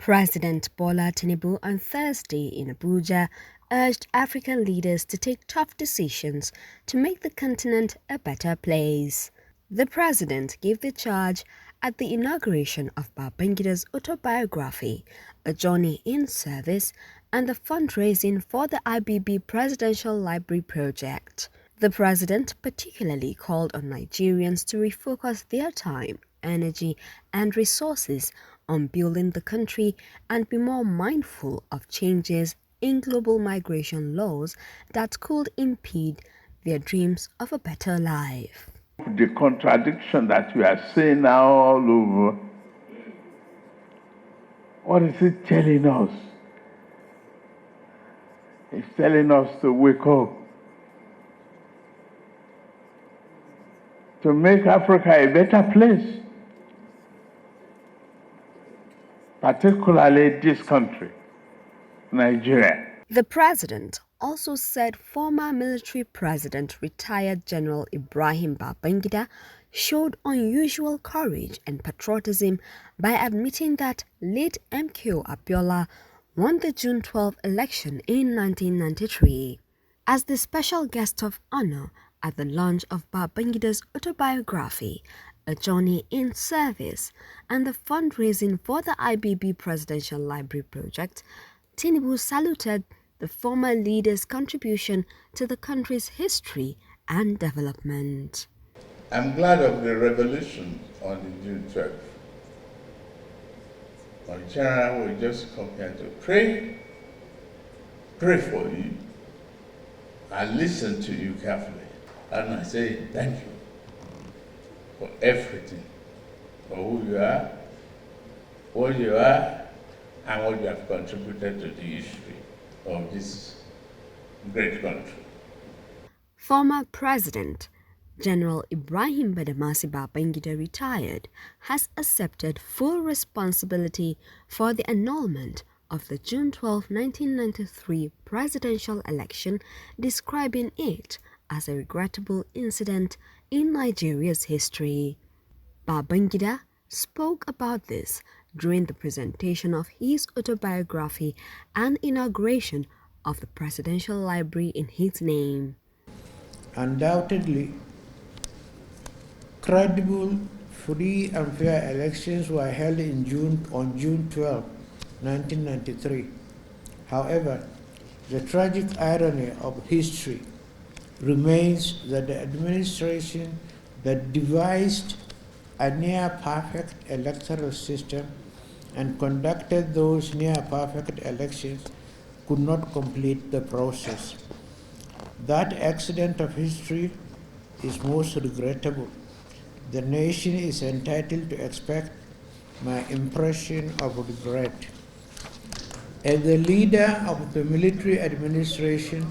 President Bola Tinubu on Thursday in Abuja urged African leaders to take tough decisions to make the continent a better place. The president gave the charge at the inauguration of Babangida's autobiography, A Journey in Service, and the fundraising for the IBB Presidential Library project. The president particularly called on Nigerians to refocus their time, energy, and resources on building the country and be more mindful of changes in global migration laws that could impede their dreams of a better life. The contradiction that we are seeing now all over, what is it telling us? It's telling us to wake up, to make Africa a better place, particularly this country, Nigeria. The president also said former military president retired General Ibrahim Babangida showed unusual courage and patriotism by admitting that late MKO Abiola won the June 12 election in 1993. As the special guest of honor at the launch of Babangida's autobiography, A Journey in Service, and the fundraising for the IBB Presidential Library project, Tinubu saluted the former leader's contribution to the country's history and development. I'm glad of the revolution on the June 12th. My general will just come here to pray for you, I listen to you carefully, and I say thank you for everything, for who you are, what you are, and what you have contributed to the history of this great country. Former President General Ibrahim Badamasi Babangida, retired, has accepted full responsibility for the annulment of the June 12, 1993 presidential election, describing it as a regrettable incident in Nigeria's history. Babangida spoke about this during the presentation of his autobiography and inauguration of the Presidential Library in his name. Undoubtedly, credible, free and fair elections were held on June 12, 1993. However, the tragic irony of history remains that the administration that devised a near-perfect electoral system and conducted those near-perfect elections could not complete the process. That accident of history is most regrettable. The nation is entitled to expect my impression of regret. As the leader of the military administration,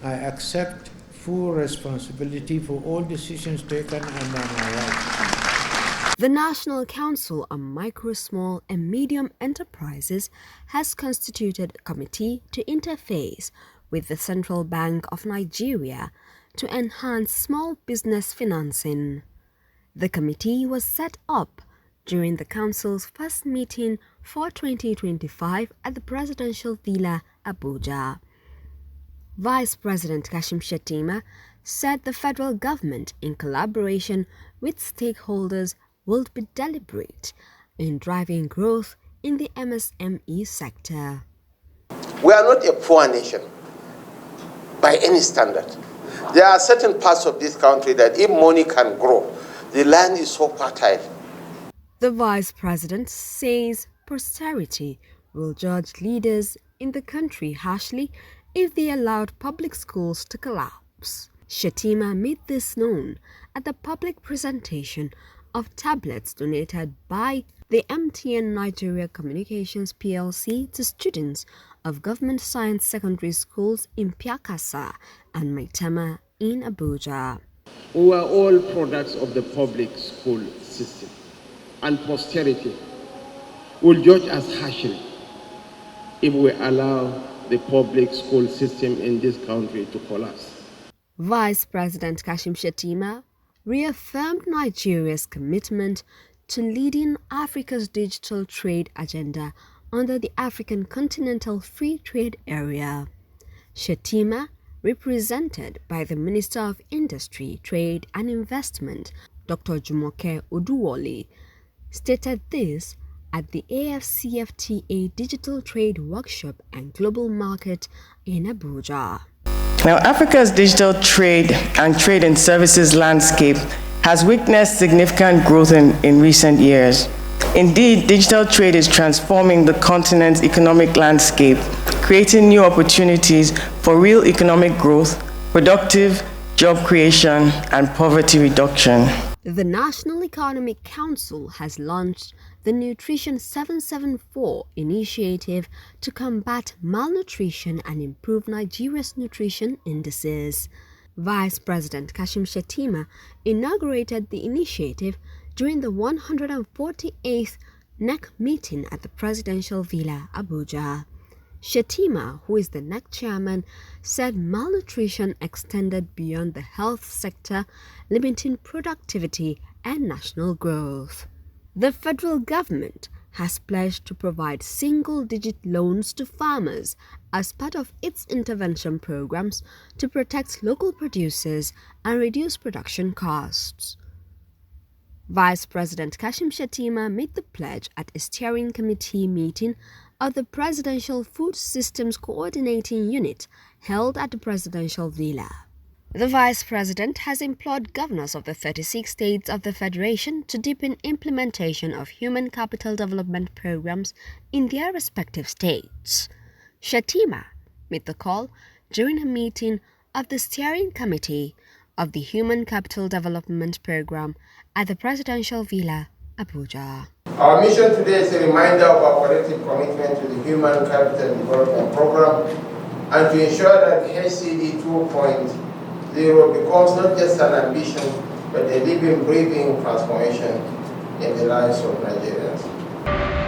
I accept full responsibility for all decisions taken under my watch. The National Council on Micro, Small and Medium Enterprises has constituted a committee to interface with the Central Bank of Nigeria to enhance small business financing. The committee was set up during the Council's first meeting for 2025 at the Presidential Villa, Abuja. Vice President Shettima said the federal government, in collaboration with stakeholders, will be deliberate in driving growth in the MSME sector. We are not a poor nation by any standard. There are certain parts of this country that if money can grow, the land is so fertile. The Vice President says posterity will judge leaders in the country harshly if they allowed public schools to collapse. Shettima made this known at the public presentation of tablets donated by the MTN Nigeria Communications PLC to students of government science secondary schools in Piakasa and Shettima in Abuja. We are all products of the public school system, and posterity will judge us harshly if we allow the public school system in this country to collapse. Vice President Shettima reaffirmed Nigeria's commitment to leading Africa's digital trade agenda under the African Continental Free Trade Area. Shettima, represented by the Minister of Industry, Trade and Investment, Dr. Jumoke Oduwole, stated this at the AFCFTA Digital Trade Workshop and Global Market in Abuja. Now, Africa's digital trade and trade and services landscape has witnessed significant growth in recent years. Indeed, digital trade is transforming the continent's economic landscape, creating new opportunities for real economic growth, productive job creation, and poverty reduction. The National Economic Council has launched the Nutrition 774 initiative to combat malnutrition and improve Nigeria's nutrition indices. Vice President Kashim Shettima inaugurated the initiative during the 148th NEC meeting at the Presidential Villa, Abuja. Shettima, who is the NEC chairman, said malnutrition extended beyond the health sector, limiting productivity and national growth. The federal government has pledged to provide single-digit loans to farmers as part of its intervention programs to protect local producers and reduce production costs. Vice President Kashim Shettima made the pledge at a steering committee meeting of the Presidential Food Systems Coordinating Unit held at the Presidential Villa. The Vice President has implored governors of the 36 states of the Federation to deepen implementation of human capital development programs in their respective states. Shettima made the call during a meeting of the Steering Committee of the Human Capital Development Program at the Presidential Villa, Abuja. Our mission today is a reminder of our collective commitment to the Human Capital Development Program and to ensure that HCD 2.0 becomes not just an ambition, but a living, breathing transformation in the lives of Nigerians.